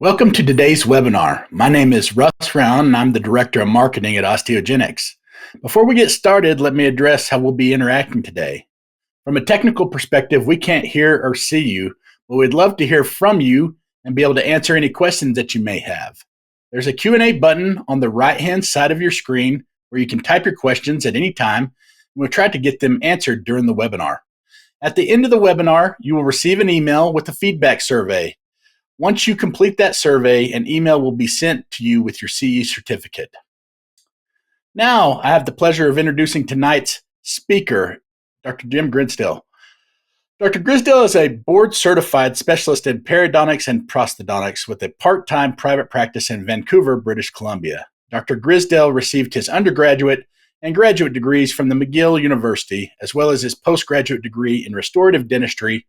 Welcome to today's webinar. My name is Russ Round, and I'm the Director of Marketing at Osteogenics. Before we get started, let me address how we'll be interacting today. From a technical perspective, we can't hear or see you, but we'd love to hear from you and be able to answer any questions that you may have. There's a Q&A button on the right-hand side of your screen where you can type your questions at any time, and we'll try to get them answered during the webinar. At the end of the webinar, you will receive an email with a feedback survey. Once you complete that survey, an email will be sent to you with your CE certificate. Now, I have the pleasure of introducing tonight's speaker, Dr. Jim Grisdale. Dr. Grisdale is a board-certified specialist in periodontics and prosthodontics with a part-time private practice in Vancouver, British Columbia. Dr. Grisdale received his undergraduate and graduate degrees from the McGill University, as well as his postgraduate degree in restorative dentistry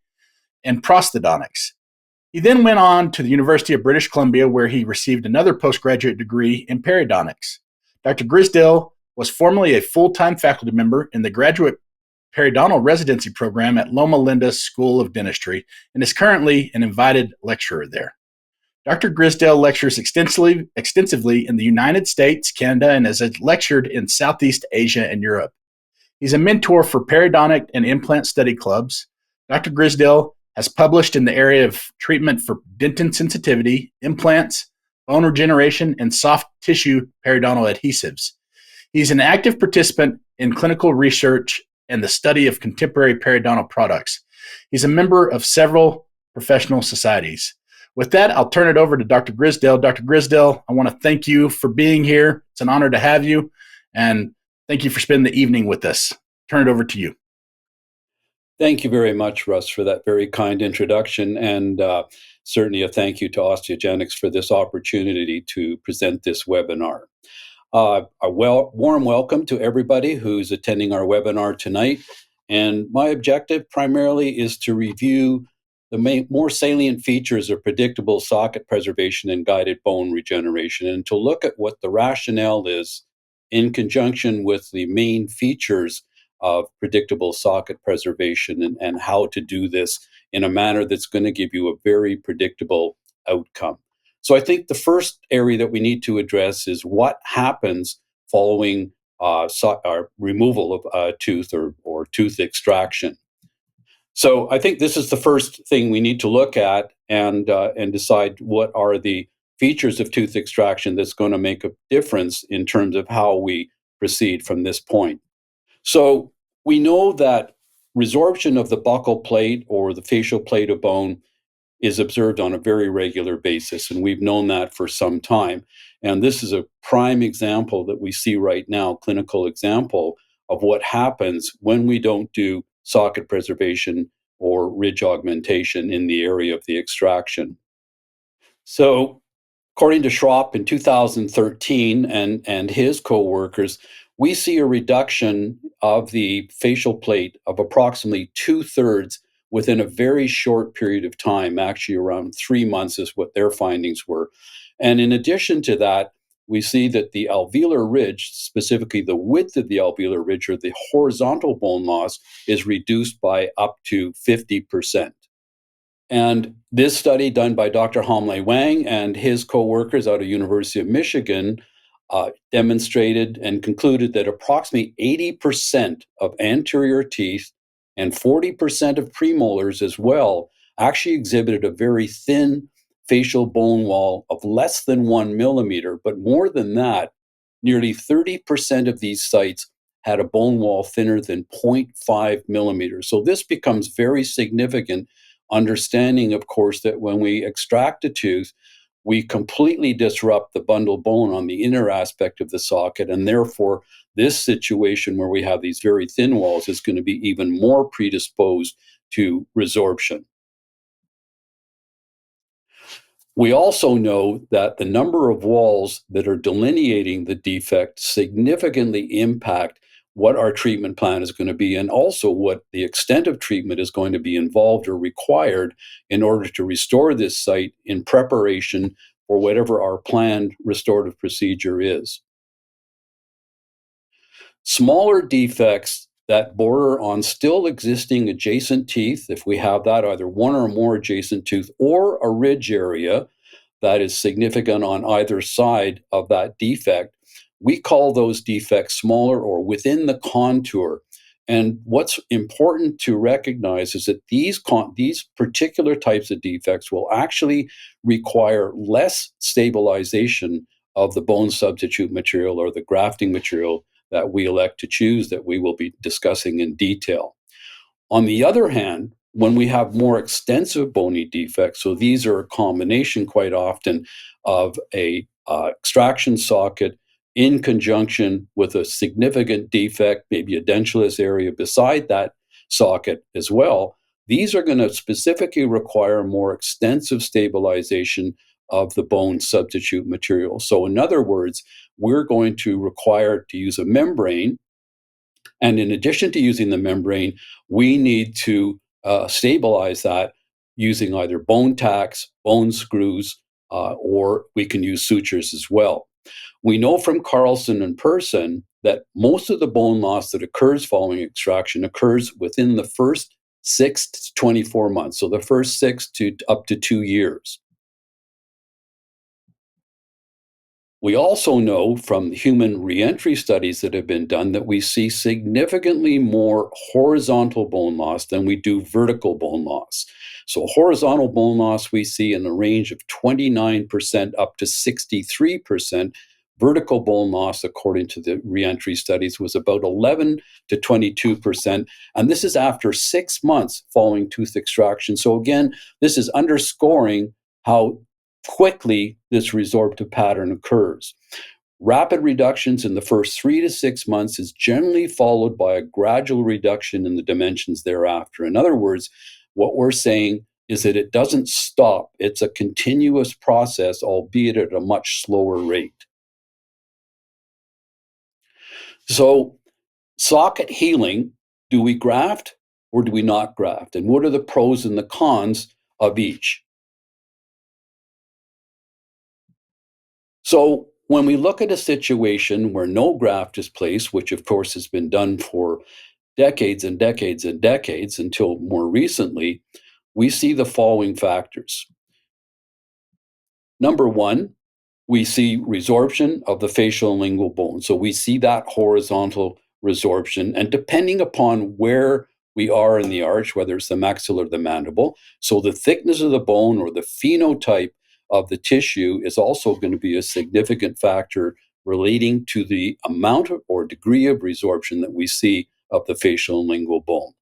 and prosthodontics. He then went on to the University of British Columbia, where he received another postgraduate degree in periodontics. Dr. Grisdale was formerly a full-time faculty member in the graduate periodontal residency program at Loma Linda School of Dentistry and is currently an invited lecturer there. Dr. Grisdale lectures extensively in the United States, Canada, and has lectured in Southeast Asia and Europe. He's a mentor for periodontic and implant study clubs. Dr. Grisdale has published in the area of treatment for dentin sensitivity, implants, bone regeneration, and soft tissue periodontal adhesives. He's an active participant in clinical research and the study of contemporary periodontal products. He's a member of several professional societies. With that, I'll turn it over to Dr. Grisdale. Dr. Grisdale, I want to thank you for being here. It's an honor to have you, and thank you for spending the evening with us. Turn it over to you. Thank you very much, Russ, for that very kind introduction, and certainly a thank you to Osteogenics for this opportunity to present this webinar. A warm welcome to everybody who's attending our webinar tonight, and my objective primarily is to review the more salient features of predictable socket preservation and guided bone regeneration, and to look at what the rationale is in conjunction with the main features of predictable socket preservation and how to do this in a manner that's going to give you a very predictable outcome. So I think the first area that we need to address is what happens following removal of a tooth or tooth extraction. So I think this is the first thing we need to look at and decide what are the features of tooth extraction that's going to make a difference in terms of how we proceed from this point. So we know that resorption of the buccal plate or the facial plate of bone is observed on a very regular basis, and we've known that for some time. And this is a prime example that we see right now, clinical example of what happens when we don't do socket preservation or ridge augmentation in the area of the extraction. So according to Schropp in 2013 and his co-workers, we see a reduction of the facial plate of approximately 2/3 within a very short period of time, actually around 3 months is what their findings were. And in addition to that, we see that the alveolar ridge, specifically the width of the alveolar ridge or the horizontal bone loss, is reduced by up to 50%. And this study done by Dr. Hamley Wang and his co-workers out of University of Michigan demonstrated and concluded that approximately 80% of anterior teeth and 40% of premolars as well actually exhibited a very thin facial bone wall of less than 1 millimeter. But more than that, nearly 30% of these sites had a bone wall thinner than 0.5 millimeters. So this becomes very significant, understanding, of course, that when we extract a tooth, we completely disrupt the bundle bone on the inner aspect of the socket, and therefore this situation where we have these very thin walls is going to be even more predisposed to resorption. We also know that the number of walls that are delineating the defect significantly impact what our treatment plan is going to be, and also what the extent of treatment is going to be involved or required in order to restore this site in preparation for whatever our planned restorative procedure is. Smaller defects that border on still existing adjacent teeth, if we have that, either one or more adjacent tooth or a ridge area, that is significant on either side of that defect, we call those defects smaller or within the contour. And what's important to recognize is that these particular types of defects will actually require less stabilization of the bone substitute material or the grafting material that we elect to choose, that we will be discussing in detail. On the other hand, when we have more extensive bony defects, so these are a combination quite often of a extraction socket in conjunction with a significant defect, maybe a dentulous area beside that socket as well, these are going to specifically require more extensive stabilization of the bone substitute material. So in other words, we're going to require to use a membrane, and in addition to using the membrane, we need to stabilize that using either bone tacks, bone screws, or we can use sutures as well. We know from Carlson and Persson that most of the bone loss that occurs following extraction occurs within the first 6 to 24 months, so the first 6 to up to 2 years. We also know from human reentry studies that have been done that we see significantly more horizontal bone loss than we do vertical bone loss. So horizontal bone loss we see in the range of 29% up to 63%. Vertical bone loss, according to the reentry studies, was about 11 to 22%. And this is after 6 months following tooth extraction. So again, this is underscoring how quickly this resorptive pattern occurs. Rapid reductions in the first 3 to 6 months is generally followed by a gradual reduction in the dimensions thereafter. In other words, what we're saying is that it doesn't stop. It's a continuous process, albeit at a much slower rate. So, socket healing, do we graft or do we not graft? And what are the pros and the cons of each? So when we look at a situation where no graft is placed, which of course has been done for decades and decades and decades until more recently, we see the following factors. Number one, we see resorption of the facial and lingual bone. So we see that horizontal resorption, and depending upon where we are in the arch, whether it's the maxilla or the mandible, so the thickness of the bone or the phenotype of the tissue is also going to be a significant factor relating to the amount or degree of resorption that we see of the facial and lingual bone.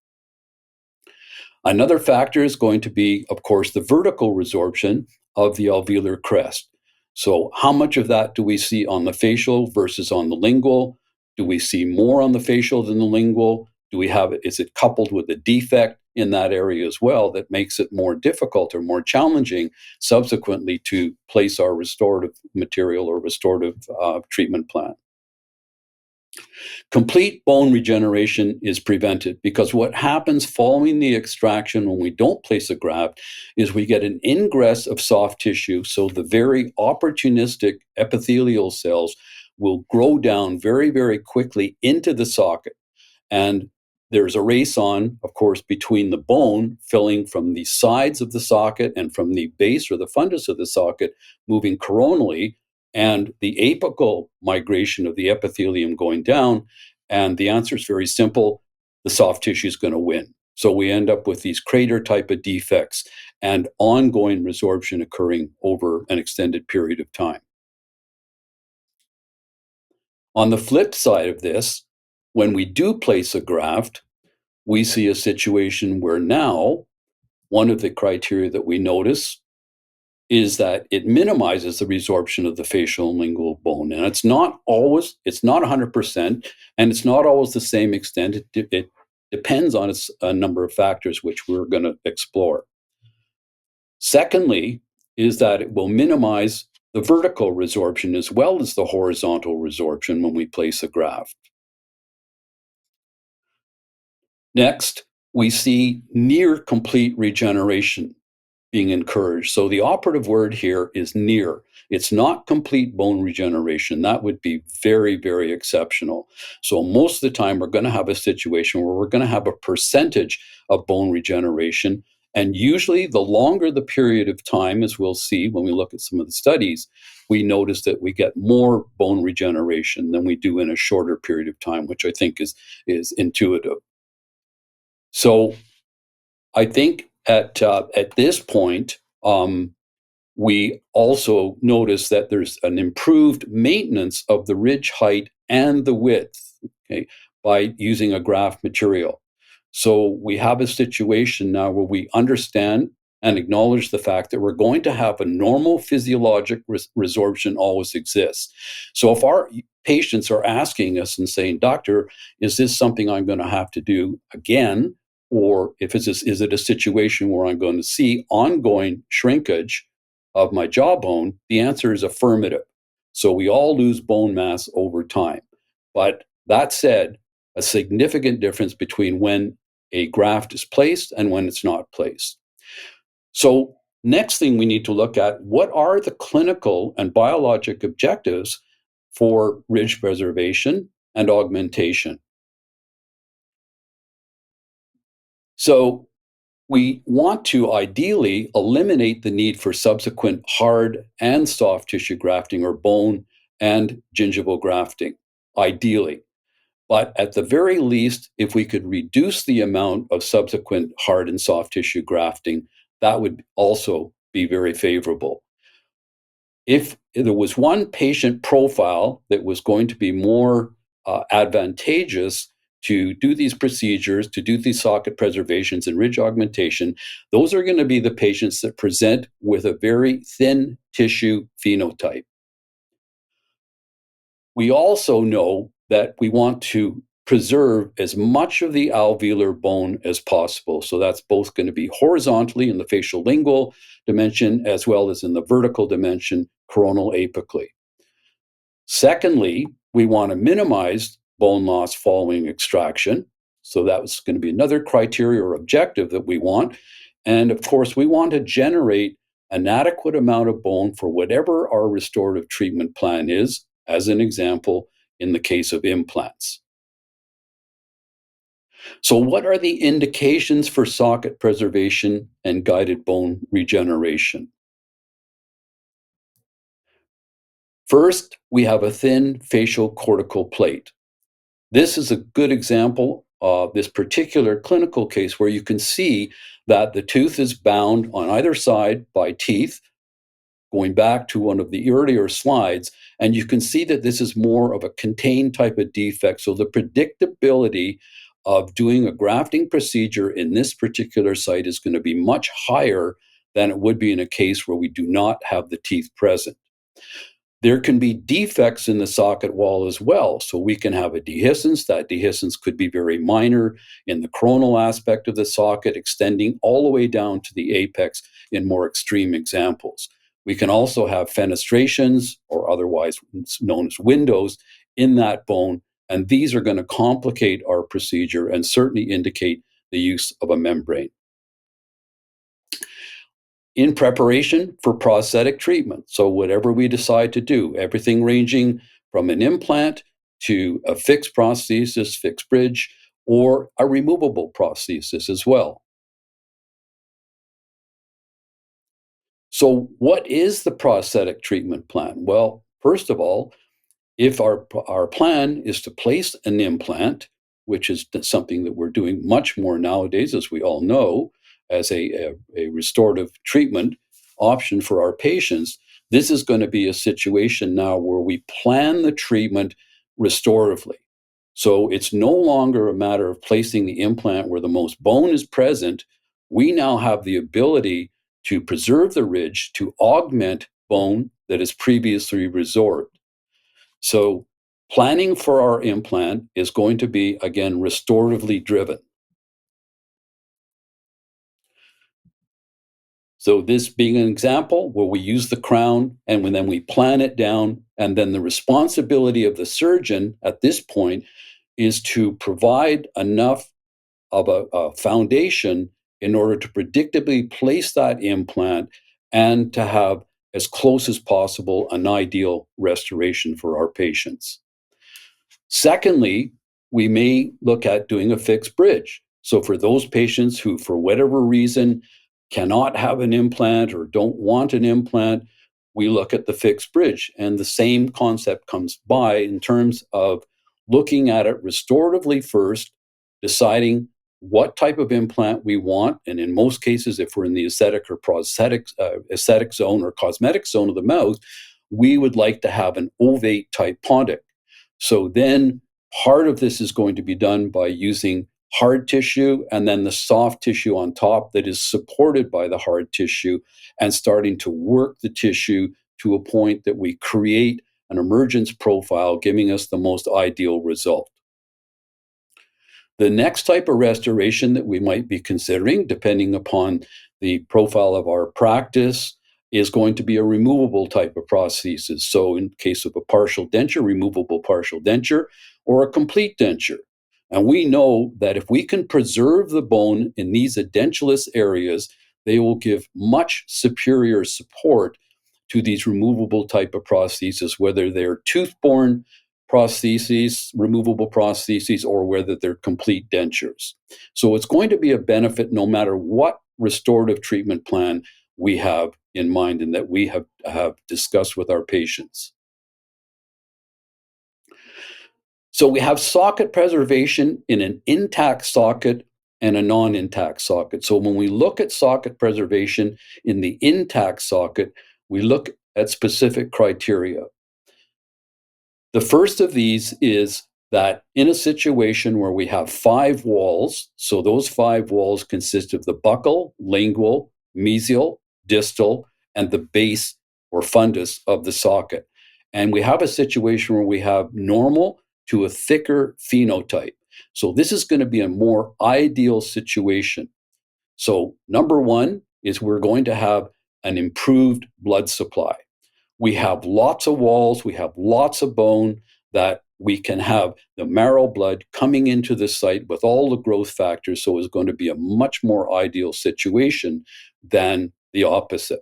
Another factor is going to be, of course, the vertical resorption of the alveolar crest. So how much of that do we see on the facial versus on the lingual? Do we see more on the facial than the lingual? Is it coupled with a defect in that area as well that makes it more difficult or more challenging subsequently to place our restorative material or restorative treatment plan? Complete bone regeneration is prevented because what happens following the extraction when we don't place a graft is we get an ingress of soft tissue. So the very opportunistic epithelial cells will grow down very, very quickly into the socket. And there's a race on, of course, between the bone filling from the sides of the socket and from the base or the fundus of the socket moving coronally, and the apical migration of the epithelium going down. And the answer is very simple. The soft tissue is going to win. So we end up with these crater type of defects and ongoing resorption occurring over an extended period of time. On the flip side of this, when we do place a graft, we see a situation where now one of the criteria that we notice is that it minimizes the resorption of the facial and lingual bone. And it's not 100%, and it's not always the same extent. It depends on a number of factors, which we're going to explore. Secondly, is that it will minimize the vertical resorption as well as the horizontal resorption when we place a graft. Next, we see near complete regeneration being encouraged. So the operative word here is near. It's not complete bone regeneration. That would be very, very exceptional. So most of the time, we're going to have a situation where we're going to have a percentage of bone regeneration. And usually, the longer the period of time, as we'll see when we look at some of the studies, we notice that we get more bone regeneration than we do in a shorter period of time, which I think is intuitive. So I think at this point, we also notice that there's an improved maintenance of the ridge height and the width, okay, by using a graft material. So we have a situation now where we understand and acknowledge the fact that we're going to have a normal physiologic resorption always exists. So if our patients are asking us and saying, "Doctor, is this something I'm going to have to do again?" Or if is it a situation where I'm going to see ongoing shrinkage of my jawbone, the answer is affirmative. So we all lose bone mass over time. But that said, a significant difference between when a graft is placed and when it's not placed. So next thing we need to look at, what are the clinical and biologic objectives for ridge preservation and augmentation? So we want to ideally eliminate the need for subsequent hard and soft tissue grafting or bone and gingival grafting, ideally. But at the very least, if we could reduce the amount of subsequent hard and soft tissue grafting, that would also be very favorable. If there was one patient profile that was going to be more advantageous to do these procedures, to do these socket preservations and ridge augmentation, those are going to be the patients that present with a very thin tissue phenotype. We also know that we want to preserve as much of the alveolar bone as possible. So that's both going to be horizontally in the facial lingual dimension as well as in the vertical dimension, coronal apically. Secondly, we want to minimize bone loss following extraction. So that was going to be another criteria or objective that we want. And of course, we want to generate an adequate amount of bone for whatever our restorative treatment plan is, as an example, in the case of implants. So, what are the indications for socket preservation and guided bone regeneration? First, we have a thin facial cortical plate. This is a good example of this particular clinical case where you can see that the tooth is bound on either side by teeth, going back to one of the earlier slides, and you can see that this is more of a contained type of defect. So the predictability of doing a grafting procedure in this particular site is going to be much higher than it would be in a case where we do not have the teeth present. There can be defects in the socket wall as well. So we can have a dehiscence. That dehiscence could be very minor in the coronal aspect of the socket, extending all the way down to the apex in more extreme examples. We can also have fenestrations, or otherwise known as windows, in that bone. And these are going to complicate our procedure and certainly indicate the use of a membrane. In preparation for prosthetic treatment. So whatever we decide to do, everything ranging from an implant to a fixed prosthesis, fixed bridge, or a removable prosthesis as well. So what is the prosthetic treatment plan? Well, first of all, if our plan is to place an implant, which is something that we're doing much more nowadays, as we all know, as a restorative treatment option for our patients, this is going to be a situation now where we plan the treatment restoratively. So it's no longer a matter of placing the implant where the most bone is present. We now have the ability to preserve the ridge, to augment bone that is previously resorbed. So planning for our implant is going to be, again, restoratively driven. So this being an example where we use the crown and then we plan it down, and then the responsibility of the surgeon at this point is to provide enough of a foundation in order to predictably place that implant and to have as close as possible an ideal restoration for our patients. Secondly, we may look at doing a fixed bridge. So for those patients who, for whatever reason, cannot have an implant or don't want an implant, we look at the fixed bridge. And the same concept comes by in terms of looking at it restoratively first, deciding what type of implant we want. And in most cases, if we're in the aesthetic or prosthetic, aesthetic zone or cosmetic zone of the mouth, we would like to have an ovate type pontic. So then part of this is going to be done by using hard tissue and then the soft tissue on top that is supported by the hard tissue, and starting to work the tissue to a point that we create an emergence profile, giving us the most ideal result. The next type of restoration that we might be considering, depending upon the profile of our practice, is going to be a removable type of prosthesis. So in case of a partial denture, removable partial denture, or a complete denture. And we know that if we can preserve the bone in these edentulous areas, they will give much superior support to these removable type of prostheses, whether they're tooth-borne prostheses, removable prostheses, or whether they're complete dentures. So it's going to be a benefit no matter what restorative treatment plan we have in mind and that we have discussed with our patients. So we have socket preservation in an intact socket and a non-intact socket. So when we look at socket preservation in the intact socket, we look at specific criteria. The first of these is that in a situation where we have 5 walls, so those 5 walls consist of the buccal, lingual, mesial, distal, and the base or fundus of the socket. And we have a situation where we have normal to a thicker phenotype. So this is going to be a more ideal situation. So number one is we're going to have an improved blood supply. We have lots of walls, we have lots of bone, that we can have the marrow blood coming into the site with all the growth factors. So it's going to be a much more ideal situation than the opposite.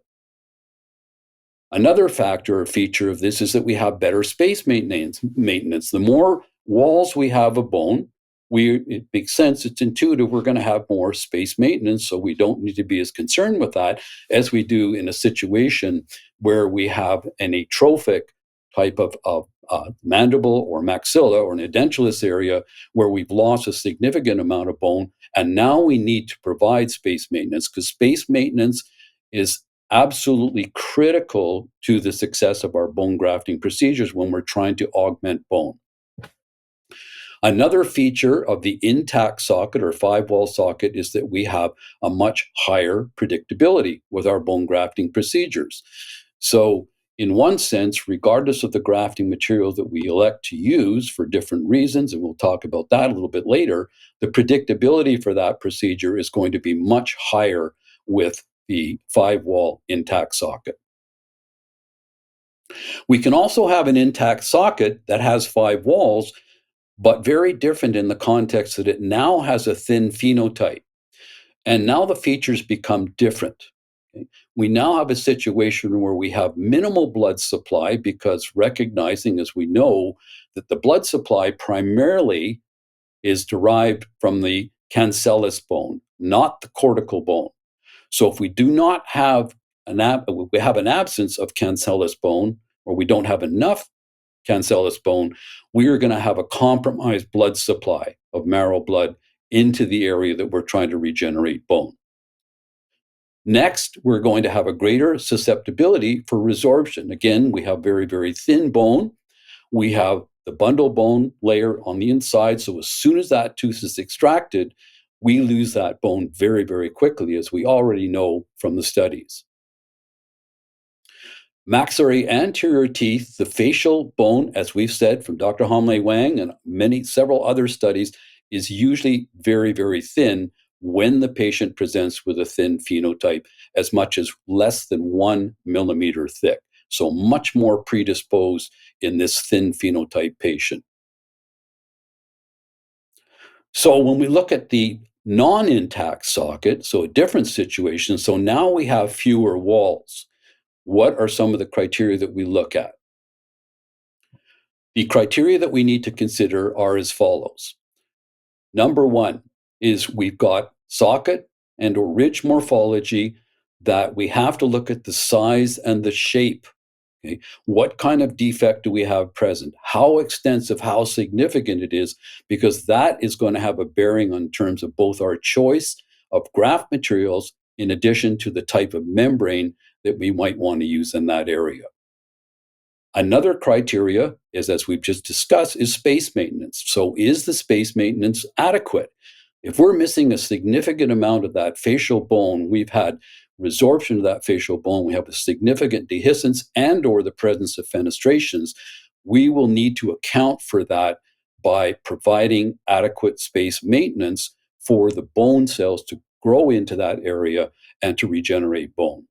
Another factor or feature of this is that we have better space maintenance. The more walls we have of bone, it makes sense, it's intuitive, we're going to have more space maintenance, so we don't need to be as concerned with that as we do in a situation where we have an atrophic type of mandible or maxilla or an edentulous area where we've lost a significant amount of bone, and now we need to provide space maintenance, because space maintenance is absolutely critical to the success of our bone grafting procedures when we're trying to augment bone. Another feature of the intact socket or 5-wall socket is that we have a much higher predictability with our bone grafting procedures. So in one sense, regardless of the grafting material that we elect to use for different reasons, and we'll talk about that a little bit later, the predictability for that procedure is going to be much higher with the 5-wall intact socket. We can also have an intact socket that has 5 walls, but very different in the context that it now has a thin phenotype. And now the features become different. Okay? We now have a situation where we have minimal blood supply, because recognizing, as we know, that the blood supply primarily is derived from the cancellous bone, not the cortical bone. So if we do not have we have an absence of cancellous bone, or we don't have enough cancellous bone, we are going to have a compromised blood supply of marrow blood into the area that we're trying to regenerate bone. Next, we're going to have a greater susceptibility for resorption. Again, we have very, very thin bone. We have the bundle bone layer on the inside. So as soon as that tooth is extracted, we lose that bone very, very quickly, as we already know from the studies. Maxillary anterior teeth, the facial bone, as we've said from Dr. Homley Wang and several other studies, is usually very, very thin when the patient presents with a thin phenotype, as much as less than 1 millimeter thick. So much more predisposed in this thin phenotype patient. So when we look at the non-intact socket, so a different situation, so now we have fewer walls. What are some of the criteria that we look at? The criteria that we need to consider are as follows. Number one, is we've got socket and or ridge morphology that we have to look at the size and the shape. Okay? What kind of defect do we have present? How extensive, how significant it is, because that is going to have a bearing on terms of both our choice of graft materials in addition to the type of membrane that we might want to use in that area. Another criteria is, as we've just discussed, is space maintenance. So is the space maintenance adequate? If we're missing a significant amount of that facial bone, we've had resorption of that facial bone, we have a significant dehiscence and or the presence of fenestrations, we will need to account for that by providing adequate space maintenance for the bone cells to grow into that area and to regenerate bone.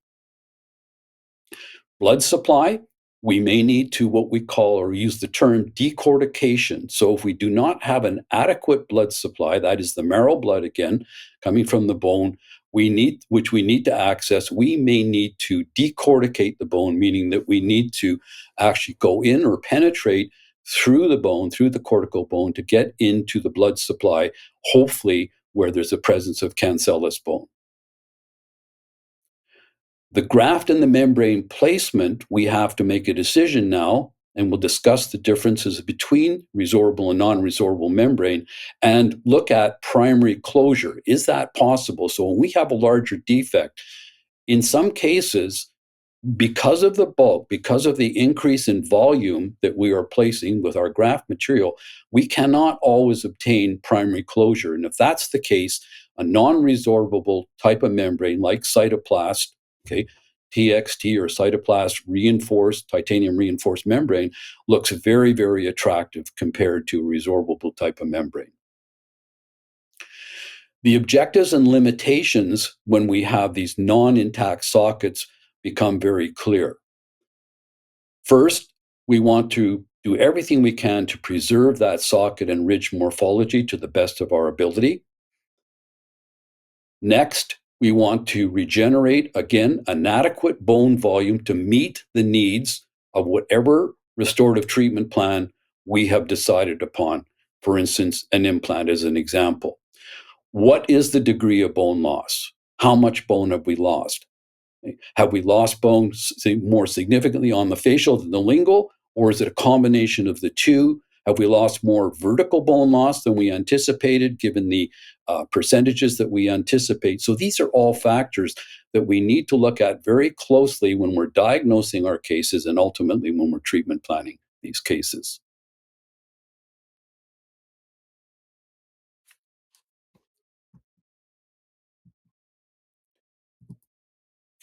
Blood supply, we may need to what we call or use the term decortication. So if we do not have an adequate blood supply, that is the marrow blood again, coming from the bone, which we need to access, we may need to decorticate the bone, meaning that we need to actually go in or penetrate through the bone, through the cortical bone to get into the blood supply, hopefully where there's a presence of cancellous bone. The graft and the membrane placement, we have to make a decision now, and we'll discuss the differences between resorbable and non-resorbable membrane and look at primary closure. Is that possible? So when we have a larger defect, in some cases, because of the bulk, because of the increase in volume that we are placing with our graft material, we cannot always obtain primary closure. And if that's the case, a non-resorbable type of membrane like cytoplast, okay, TXT or cytoplast reinforced, titanium reinforced membrane looks very, very attractive compared to a resorbable type of membrane. The objectives and limitations when we have these non-intact sockets become very clear. First, we want to do everything we can to preserve that socket and ridge morphology to the best of our ability. Next, we want to regenerate, again, an adequate bone volume to meet the needs of whatever restorative treatment plan we have decided upon. For instance, an implant as an example. What is the degree of bone loss? How much bone have we lost? Have we lost bone more significantly on the facial than the lingual, or is it a combination of the two? Have we lost more vertical bone loss than we anticipated, given the percentages that we anticipate? So these are all factors that we need to look at very closely when we're diagnosing our cases and ultimately when we're treatment planning these cases.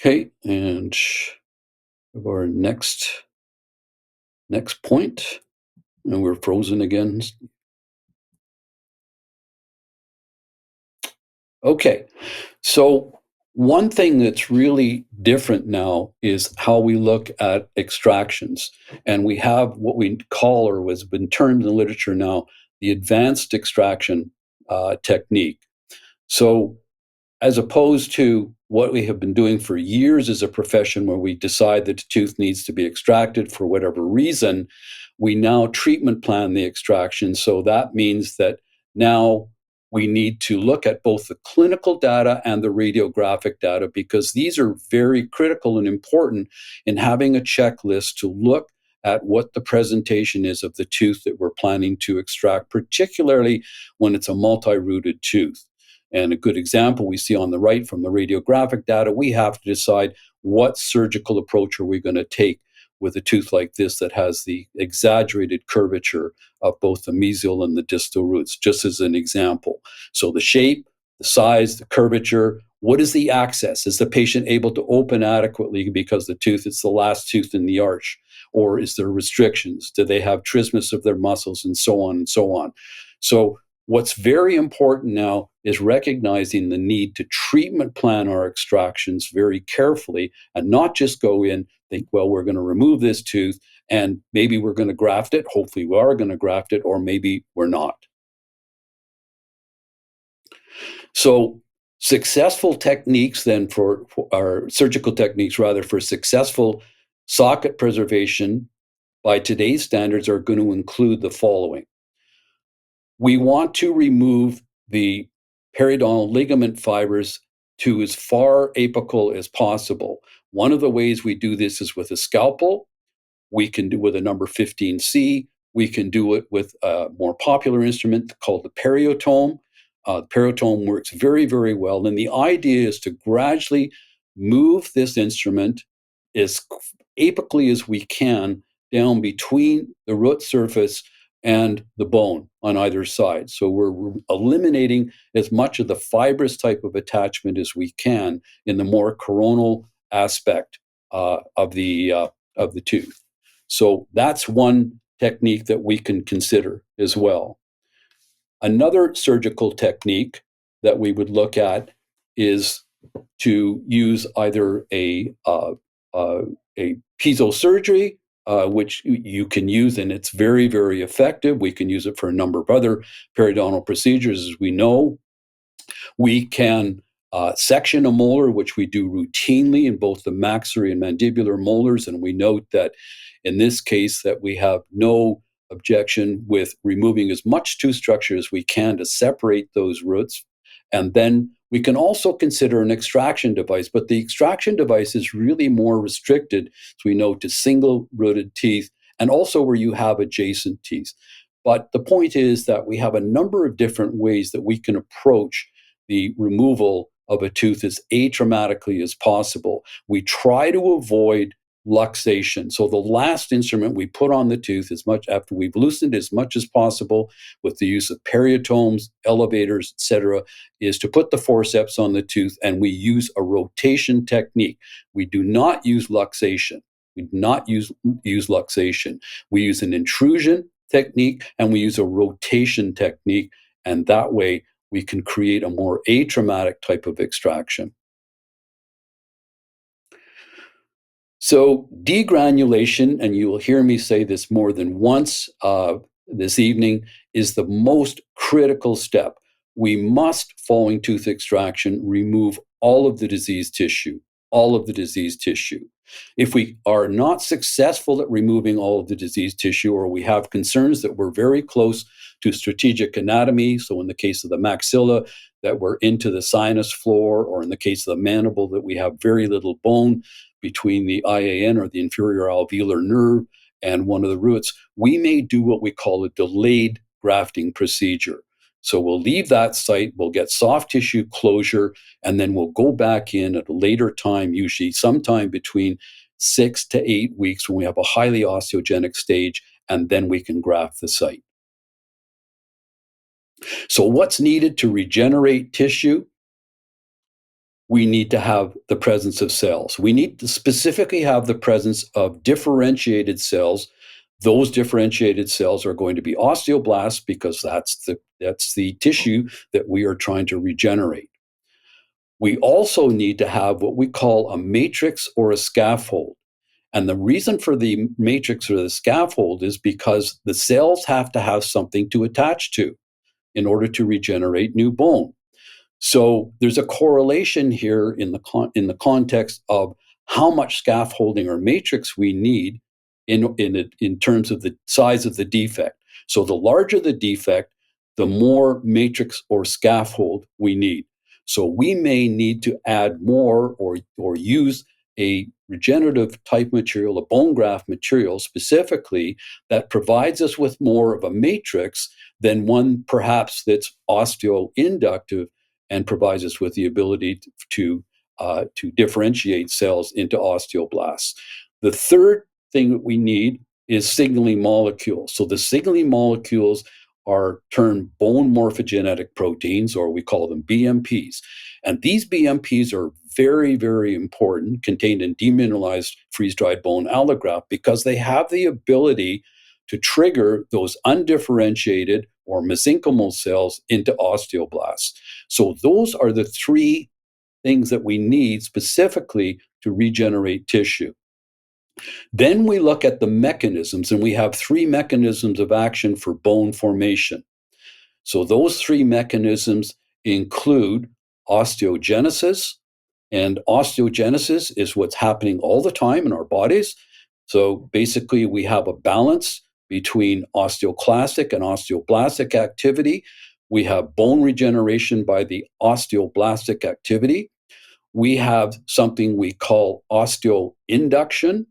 Okay, and our next point, and we're frozen again. Okay, so one thing that's really different now is how we look at extractions. And we have what we call, or has been termed in the literature now, the advanced extraction technique. So as opposed to what we have been doing for years as a profession, where we decide that a tooth needs to be extracted for whatever reason, we now treatment plan the extraction. So that means that now we need to look at both the clinical data and the radiographic data, because these are very critical and important in having a checklist to look at what the presentation is of the tooth that we're planning to extract, particularly when it's a multi-rooted tooth. And a good example we see on the right from the radiographic data, we have to decide what surgical approach are we going to take with a tooth like this that has the exaggerated curvature of both the mesial and the distal roots, just as an example. So the shape, the size, the curvature, what is the access? Is the patient able to open adequately because the tooth is the last tooth in the arch? Or is there restrictions? Do they have trismus of their muscles, and so on and so on? So what's very important now is recognizing the need to treatment plan our extractions very carefully and not just go in, think, well, we're going to remove this tooth and maybe we're going to graft it. Hopefully we are going to graft it, or maybe we're not. So successful techniques then for our surgical techniques, rather, for successful socket preservation by today's standards are going to include the following. We want to remove the periodontal ligament fibers to as far apical as possible. One of the ways we do this is with a scalpel. We can do with a number 15C. We can do it with a more popular instrument called the periotome. The periotome works very, very well. And the idea is to gradually move this instrument as apically as we can down between the root surface and the bone on either side. So we're eliminating as much of the fibrous type of attachment as we can in the more coronal aspect of the tooth. So that's one technique that we can consider as well. Another surgical technique that we would look at is to use either a piezosurgery, which you can use, and it's very, very effective. We can use it for a number of other periodontal procedures, as we know. We can section a molar, which we do routinely in both the maxillary and mandibular molars, and we note that in this case that we have no objection with removing as much tooth structure as we can to separate those roots. And then we can also consider an extraction device, but the extraction device is really more restricted, as we know, to single-rooted teeth and also where you have adjacent teeth. But the point is that we have a number of different ways that we can approach the removal of a tooth as atraumatically as possible. We try to avoid luxation. So the last instrument we put on the tooth as much after we've loosened as much as possible with the use of periotomes, elevators, etc., is to put the forceps on the tooth, and we use a rotation technique. We do not use luxation. We do not use luxation. We use an intrusion technique and we use a rotation technique, and that way we can create a more atraumatic type of extraction. So degranulation, and you will hear me say this more than once this evening, is the most critical step. We must, following tooth extraction, remove all of the diseased tissue, all of the diseased tissue. If we are not successful at removing all of the diseased tissue, or we have concerns that we're very close to strategic anatomy, so in the case of the maxilla, that we're into the sinus floor, or in the case of the mandible, that we have very little bone between the IAN, or the inferior alveolar nerve, and one of the roots, we may do what we call a delayed grafting procedure. So we'll leave that site, we'll get soft tissue closure, and then we'll go back in at a later time, usually sometime between 6 to 8 weeks when we have a highly osteogenic stage, and then we can graft the site. So what's needed to regenerate tissue? We need to have the presence of cells. We need to specifically have the presence of differentiated cells. Those differentiated cells are going to be osteoblasts, because that's the tissue that we are trying to regenerate. We also need to have what we call a matrix or a scaffold. And the reason for the matrix or the scaffold is because the cells have to have something to attach to in order to regenerate new bone. So there's a correlation here in the context of how much scaffolding or matrix we need in terms of the size of the defect. So the larger the defect, the more matrix or scaffold we need. So we may need to add more or use a regenerative type material, a bone graft material specifically, that provides us with more of a matrix than one perhaps that's osteoinductive and provides us with the ability to differentiate cells into osteoblasts. The third thing that we need is signaling molecules. So the signaling molecules are termed bone morphogenetic proteins, or we call them BMPs. And these BMPs are very, very important, contained in demineralized freeze-dried bone allograft, because they have the ability to trigger those undifferentiated or mesenchymal cells into osteoblasts. So those are the three things that we need specifically to regenerate tissue. Then we look at the mechanisms, and we have three mechanisms of action for bone formation. So those three mechanisms include osteogenesis, and osteogenesis is what's happening all the time in our bodies. So basically, we have a balance between osteoclastic and osteoblastic activity. We have bone regeneration by the osteoblastic activity. We have something we call osteoinduction.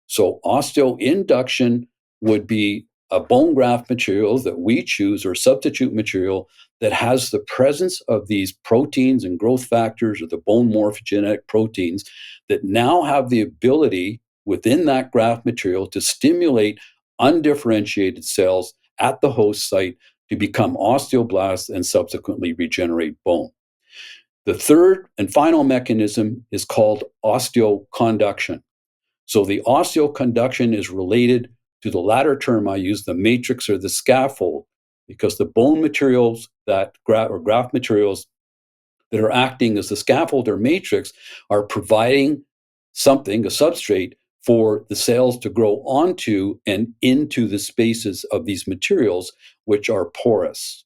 So osteoinduction would be a bone graft material that we choose or substitute material that has the presence of these proteins and growth factors or the bone morphogenetic proteins that now have the ability within that graft material to stimulate undifferentiated cells at the host site to become osteoblasts and subsequently regenerate bone. The third and final mechanism is called osteoconduction. So the osteoconduction is related to the latter term I use, the matrix or the scaffold, because the bone materials that graft materials that are acting as the scaffold or matrix are providing something, a substrate, for the cells to grow onto and into the spaces of these materials, which are porous.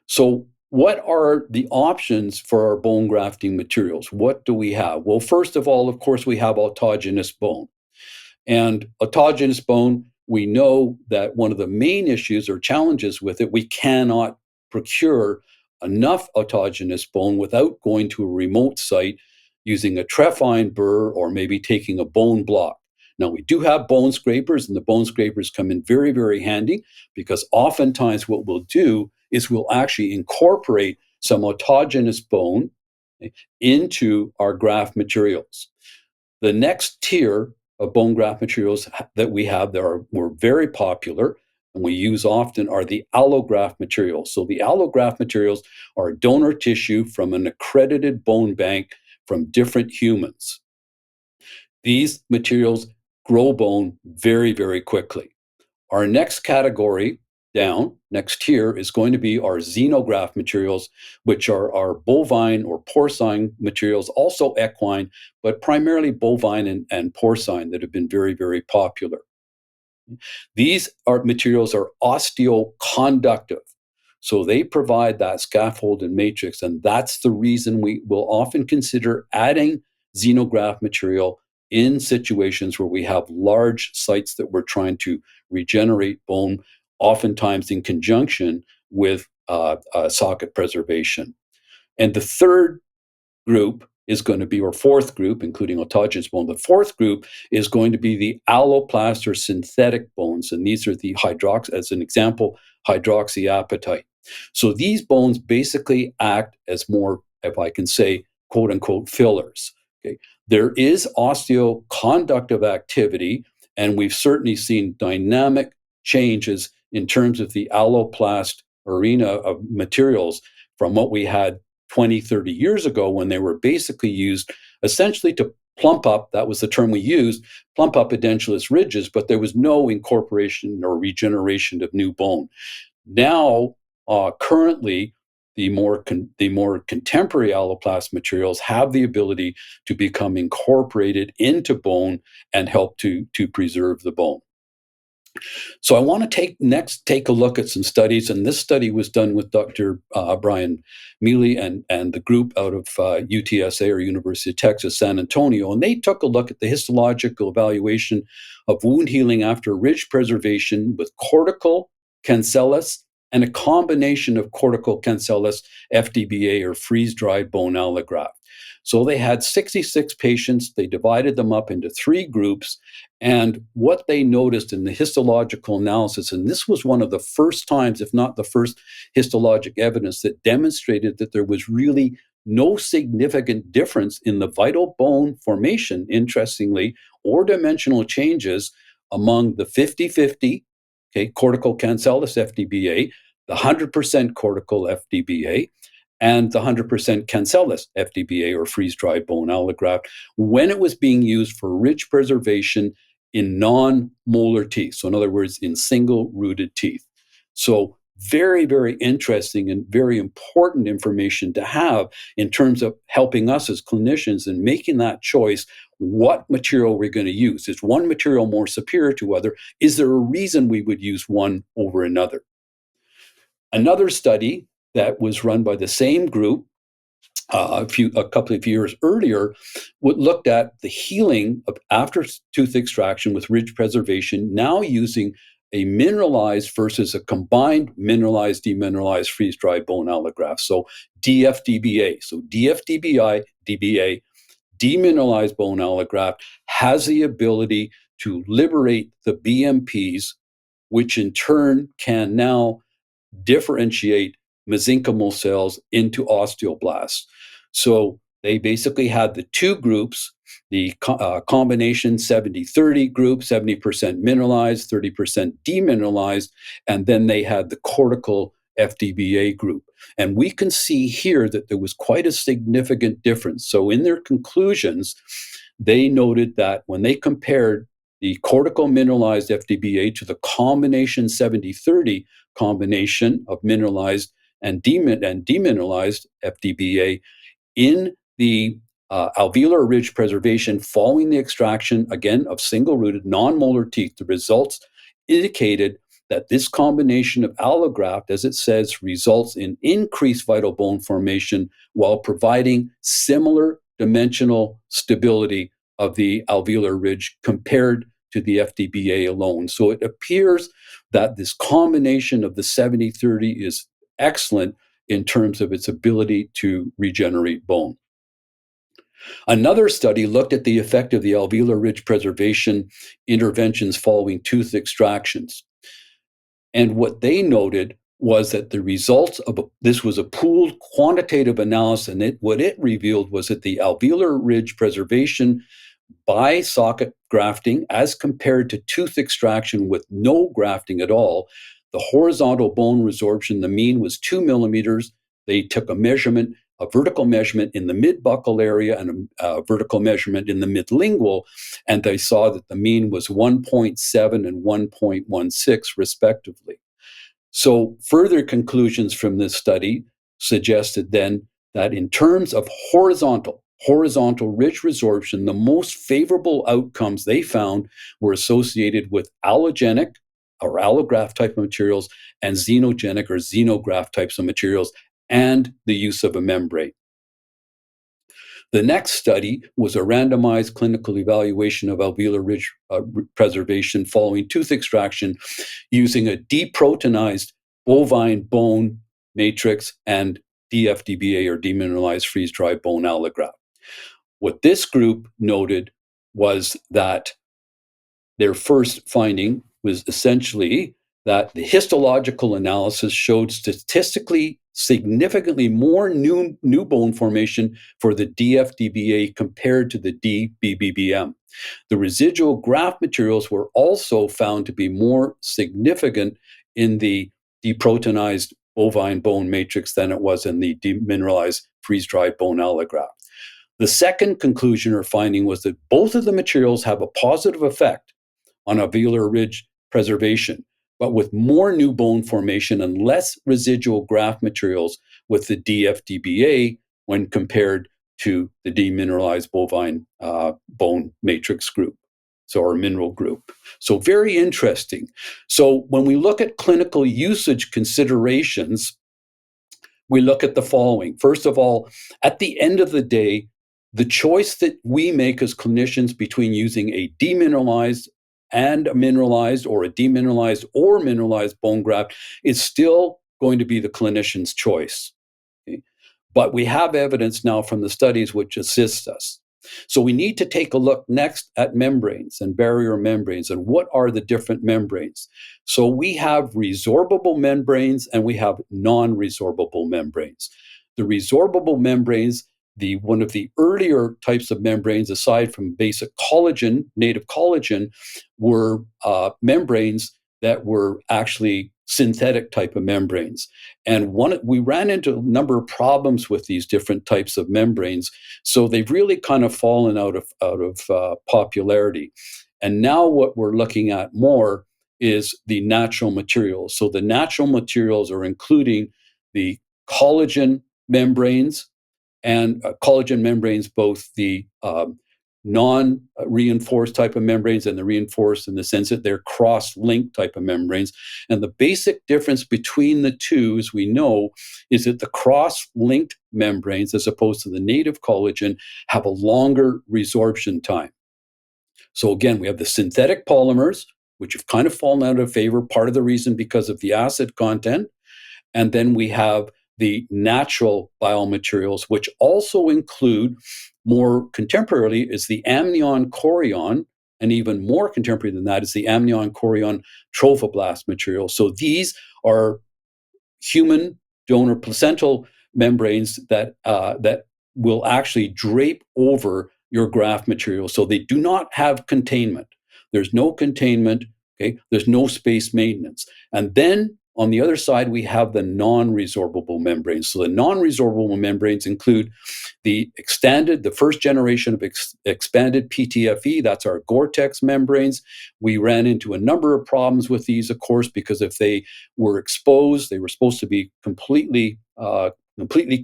So, what are the options for our bone grafting materials? What do we have? Well, first of all, of course, we have autogenous bone. And autogenous bone, we know that one of the main issues or challenges with it, we cannot procure enough autogenous bone without going to a remote site using a trephine burr or maybe taking a bone block. Now, we do have bone scrapers, and the bone scrapers come in very, very handy because oftentimes what we'll do is we'll actually incorporate some autogenous bone into our graft materials. The next tier of bone graft materials that we have that were very popular and we use often are the allograft materials. So the allograft materials are donor tissue from an accredited bone bank from different humans. These materials grow bone very, very quickly. Our next category down, next tier, is going to be our xenograft materials, which are our bovine or porcine materials, also equine, but primarily bovine and porcine that have been very, very popular. These materials are osteoconductive. So they provide that scaffold and matrix, and that's the reason we will often consider adding xenograft material in situations where we have large sites that we're trying to regenerate bone, oftentimes in conjunction with socket preservation. And the third group is going to be, or fourth group, including autogenous bone, the fourth group is going to be the alloplast or synthetic bones. And these are the as an example, hydroxyapatite. So these bones basically act as more, if I can say, quote unquote, fillers. Okay. There is osteoconductive activity, and we've certainly seen dynamic changes in terms of the alloplast arena of materials from what we had 20, 30 years ago when they were basically used essentially to plump up, that was the term we used, plump up edentulous ridges, but there was no incorporation or regeneration of new bone. Now, currently, the more contemporary alloplast materials have the ability to become incorporated into bone and help to preserve the bone. So I want to take a look at some studies, and this study was done with Dr. Brian Mealy and the group out of UTSA, or University of Texas, San Antonio, and they took a look at the histological evaluation of wound healing after ridge preservation with cortical cancellous and a combination of cortical cancellous FDBA or freeze-dried bone allograft. So they had 66 patients. They divided them up into 3 groups. And what they noticed in the histological analysis, and this was one of the first times, if not the first histologic evidence that demonstrated that there was really no significant difference in the vital bone formation, interestingly, or dimensional changes among the 50-50, cortical cancellous FDBA, the 100% cortical FDBA, and the 100% cancellous FDBA or freeze-dried bone allograft when it was being used for ridge preservation in non-molar teeth. So in other words, in single-rooted teeth. So very, very interesting and very important information to have in terms of helping us as clinicians in making that choice. What material we're going to use? Is one material more superior to other? Is there a reason we would use one over another? Another study that was run by the same group a couple of years earlier looked at the healing of after tooth extraction with ridge preservation, now using a mineralized versus a combined mineralized, demineralized, freeze-dried bone allograft. So DFDBA. So DFDBA, demineralized bone allograft, has the ability to liberate the BMPs, which in turn can now differentiate mesenchymal cells into osteoblasts. So they basically had the two groups, the combination 70-30 group, 70% mineralized, 30% demineralized, and then they had the cortical FDBA group. And we can see here that there was quite a significant difference. So in their conclusions, they noted that when they compared the cortical mineralized FDBA to the combination 70-30 combination of mineralized and demineralized FDBA in the alveolar ridge preservation following the extraction, again, of single-rooted non-molar teeth, the results indicated that this combination of allograft, as it says, results in increased vital bone formation while providing similar dimensional stability of the alveolar ridge compared to the FDBA alone. So it appears that this combination of the 70-30 is excellent in terms of its ability to regenerate bone. Another study looked at the effect of the alveolar ridge preservation interventions following tooth extractions. And what they noted was that the results of this was a pooled quantitative analysis, and what it revealed was that the alveolar ridge preservation by socket grafting, as compared to tooth extraction with no grafting at all, the horizontal bone resorption, the mean was 2 millimeters. They took a measurement, a vertical measurement in the mid-buccal area and a vertical measurement in the mid-lingual, and they saw that the mean was 1.7 and 1.16 respectively. So further conclusions from this study suggested then that in terms of horizontal ridge resorption, the most favorable outcomes they found were associated with allogenic or allograft type of materials and xenogenic or xenograft types of materials and the use of a membrane. The next study was a randomized clinical evaluation of alveolar ridge preservation following tooth extraction using a deproteinized bovine bone matrix and DFDBA or demineralized freeze-dried bone allograft. What this group noted was that their first finding was essentially that the histological analysis showed statistically significantly more new bone formation for the DFDBA compared to the DBBBM. The residual graft materials were also found to be more significant in the deproteinized bovine bone matrix than it was in the demineralized freeze-dried bone allograft. The second conclusion or finding was that both of the materials have a positive effect on alveolar ridge preservation, but with more new bone formation and less residual graft materials with the DFDBA when compared to the demineralized bovine bone matrix group, so our mineral group. So very interesting. So when we look at clinical usage considerations, we look at the following. First of all, at the end of the day, the choice that we make as clinicians between using a demineralized and a mineralized or a demineralized or mineralized bone graft is still going to be the clinician's choice. Okay? But we have evidence now from the studies which assists us. So we need to take a look next at membranes and barrier membranes and what are the different membranes. So we have resorbable membranes and we have non-resorbable membranes. The resorbable membranes, one of the earlier types of membranes, aside from basic collagen, native collagen, were membranes that were actually synthetic type of membranes. And we ran into a number of problems with these different types of membranes. So they've really kind of fallen out of popularity. And now what we're looking at more is the natural materials. So the natural materials are including the collagen membranes, and collagen membranes, both the non-reinforced type of membranes and the reinforced in the sense that they're cross-linked type of membranes. And the basic difference between the two, as we know, is that the cross-linked membranes, as opposed to the native collagen, have a longer resorption time. So again, we have the synthetic polymers, which have kind of fallen out of favor, part of the reason because of the acid content. And then we have the natural biomaterials, which also include, more contemporarily, is the amnion chorion, and even more contemporary than that is the amnion chorion trophoblast material. So these are human donor placental membranes that will actually drape over your graft material. So they do not have containment. There's no containment. Okay, there's no space maintenance. And then on the other side, we have the non-resorbable membranes. So the non-resorbable membranes include the first generation of expanded PTFE. That's our Gore-Tex membranes. We ran into a number of problems with these, of course, because if they were exposed, they were supposed to be completely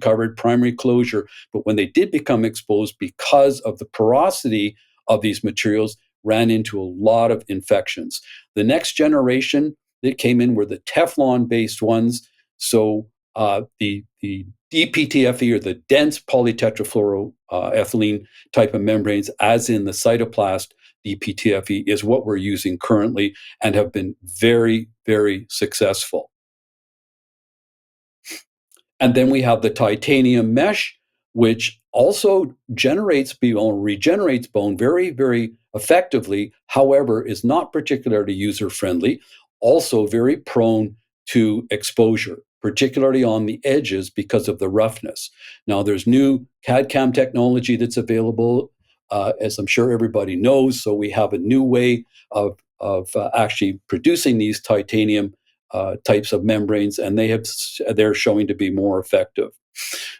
covered, primary closure. But when they did become exposed, because of the porosity of these materials, ran into a lot of infections. The next generation that came in were the Teflon-based ones. So the DPTFE, or the dense polytetrafluoroethylene type of membranes, as in the cytoplast DPTFE, is what we're using currently and have been very, very successful. And then we have the titanium mesh, which also regenerates bone very, very effectively, however, is not particularly user-friendly, also very prone to exposure, particularly on the edges because of the roughness. Now, there's new CAD/CAM technology that's available, as I'm sure everybody knows, so we have a new way of actually producing these titanium types of membranes, and they're showing to be more effective.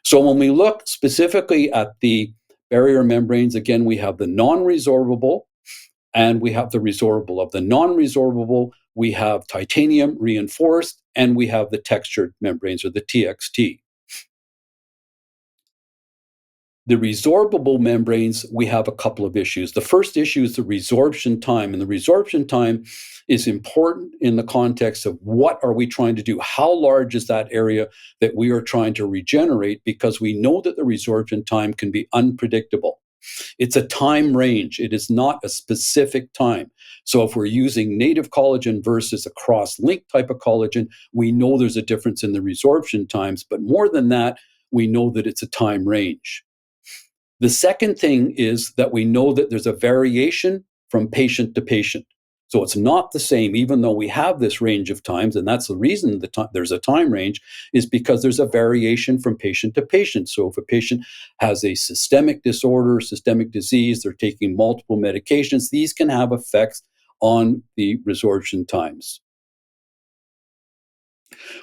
So when we look specifically at the barrier membranes, again, we have the non-resorbable and we have the resorbable. Of the non-resorbable, we have titanium reinforced and we have the textured membranes, or the TXT. The resorbable membranes, we have a couple of issues. The first issue is the resorption time, and the resorption time is important in the context of what are we trying to do? How large is that area that we are trying to regenerate? Because we know that the resorption time can be unpredictable. It's a time range. It is not a specific time. So if we're using native collagen versus a cross-linked type of collagen, we know there's a difference in the resorption times. But more than that, we know that it's a time range. The second thing is that we know that there's a variation from patient to patient. So it's not the same, even though we have this range of times, and that's the reason there's a time range, is because there's a variation from patient to patient. So if a patient has a systemic disorder, systemic disease, they're taking multiple medications, these can have effects on the resorption times.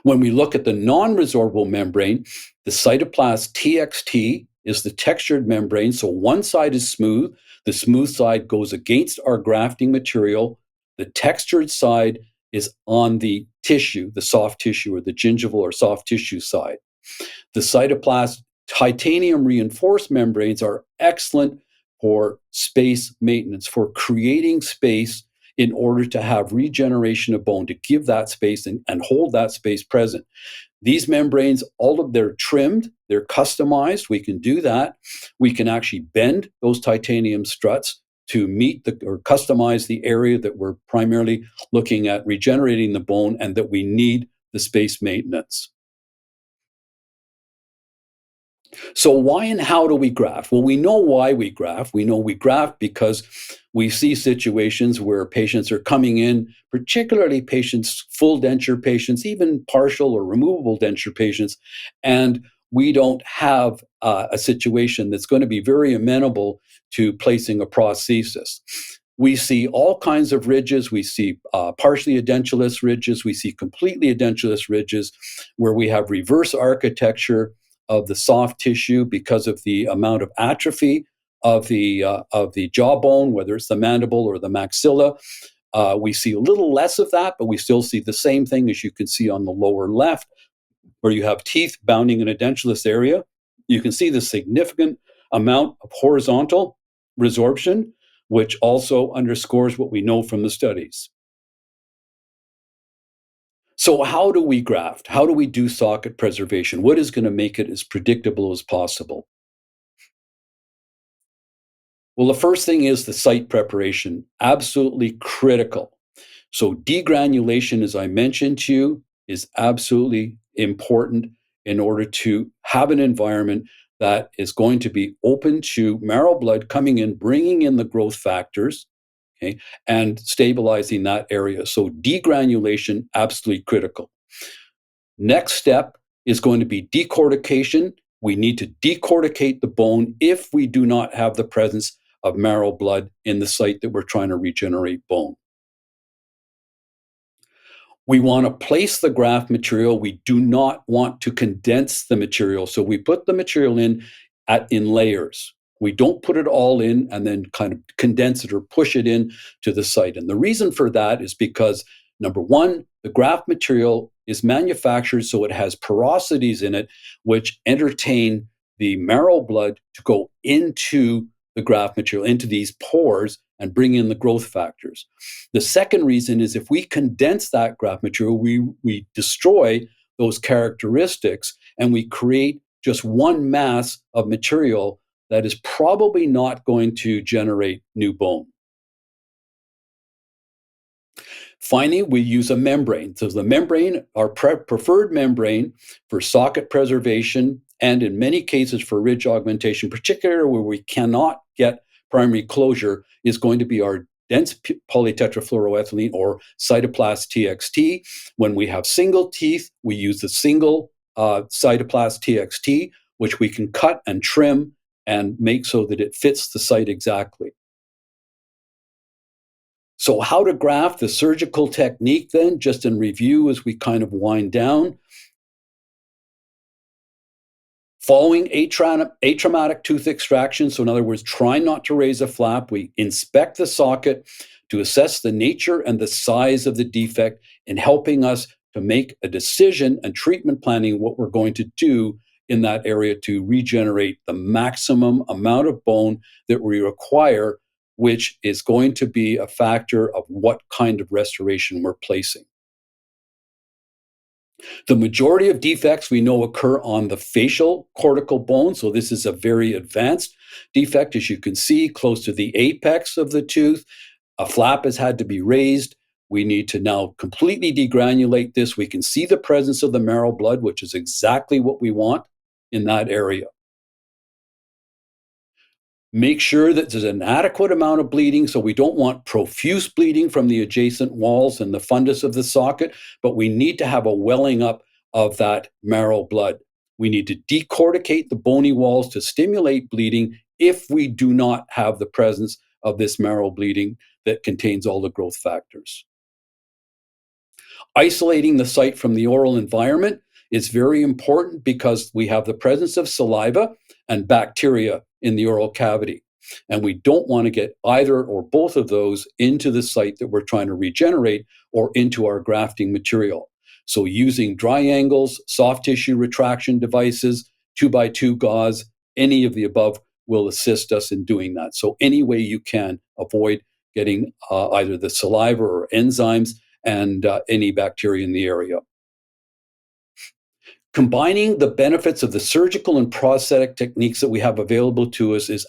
When we look at the non-resorbable membrane, the cytoplast TXT is the textured membrane. So one side is smooth. The smooth side goes against our grafting material. The textured side is on the tissue, the soft tissue, or the gingival or soft tissue side. The cytoplast titanium reinforced membranes are excellent for space maintenance, for creating space in order to have regeneration of bone, to give that space and hold that space present. These membranes, they're trimmed, they're customized. We can do that. We can actually bend those titanium struts to meet or customize the area that we're primarily looking at regenerating the bone and that we need the space maintenance. So why and how do we graft? Well, we know why we graft. We know we graft because we see situations where patients are coming in, particularly patients, full denture patients, even partial or removable denture patients, and we don't have a situation that's going to be very amenable to placing a prosthesis. We see all kinds of ridges. We see partially edentulous ridges. We see completely edentulous ridges where we have reverse architecture of the soft tissue because of the amount of atrophy of the jawbone, whether it's the mandible or the maxilla. We see a little less of that, but we still see the same thing as you can see on the lower left, where you have teeth bounding an edentulous area. You can see the significant amount of horizontal resorption, which also underscores what we know from the studies. So how do we graft? How do we do socket preservation? What is going to make it as predictable as possible? Well, the first thing is the site preparation, absolutely critical. So degranulation, as I mentioned to you, is absolutely important in order to have an environment that is going to be open to marrow blood coming in, bringing in the growth factors, okay, and stabilizing that area. So degranulation, absolutely critical. Next step is going to be decortication. We need to decorticate the bone if we do not have the presence of marrow blood in the site that we're trying to regenerate bone. We want to place the graft material. We do not want to condense the material. So we put the material in layers. We don't put it all in and then kind of condense it or push it in to the site. And the reason for that is because, number one, the graft material is manufactured so it has porosities in it which entertain the marrow blood to go into the graft material, into these pores, and bring in the growth factors. The second reason is if we condense that graft material, we destroy those characteristics and we create just one mass of material that is probably not going to generate new bone. Finally, we use a membrane. So the membrane, our preferred membrane for socket preservation and in many cases for ridge augmentation, particularly where we cannot get primary closure, is going to be our dense polytetrafluoroethylene or Cytoplast TXT. When we have single teeth, we use the single Cytoplast TXT, which we can cut and trim and make so that it fits the site exactly. So how to graft, the surgical technique then, just in review as we kind of wind down. Following atraumatic tooth extraction, so in other words, try not to raise a flap, we inspect the socket to assess the nature and the size of the defect in helping us to make a decision and treatment planning what we're going to do in that area to regenerate the maximum amount of bone that we require, which is going to be a factor of what kind of restoration we're placing. The majority of defects we know occur on the facial cortical bone. So this is a very advanced defect, as you can see, close to the apex of the tooth. A flap has had to be raised. We need to now completely degranulate this. We can see the presence of the marrow blood, which is exactly what we want in that area. Make sure that there's an adequate amount of bleeding, so we don't want profuse bleeding from the adjacent walls and the fundus of the socket, but we need to have a welling up of that marrow blood. We need to decorticate the bony walls to stimulate bleeding if we do not have the presence of this marrow bleeding that contains all the growth factors. Isolating the site from the oral environment is very important because we have the presence of saliva and bacteria in the oral cavity. And we don't want to get either or both of those into the site that we're trying to regenerate or into our grafting material. So using dry angles, soft tissue retraction devices, 2x2 gauze, any of the above will assist us in doing that. So any way you can avoid getting either the saliva or enzymes and any bacteria in the area. Combining the benefits of the surgical and prosthetic techniques that we have available to us is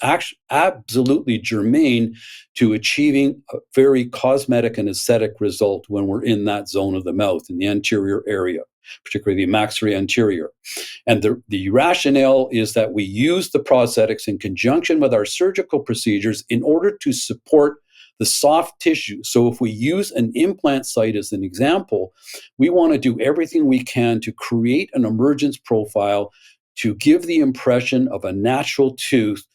absolutely germane to achieving a very cosmetic and aesthetic result when we're in that zone of the mouth, in the anterior area, particularly the maxillary anterior. And the rationale is that we use the prosthetics in conjunction with our surgical procedures in order to support the soft tissue. So if we use an implant site as an example, we want to do everything we can to create an emergence profile to give the impression of a natural tooth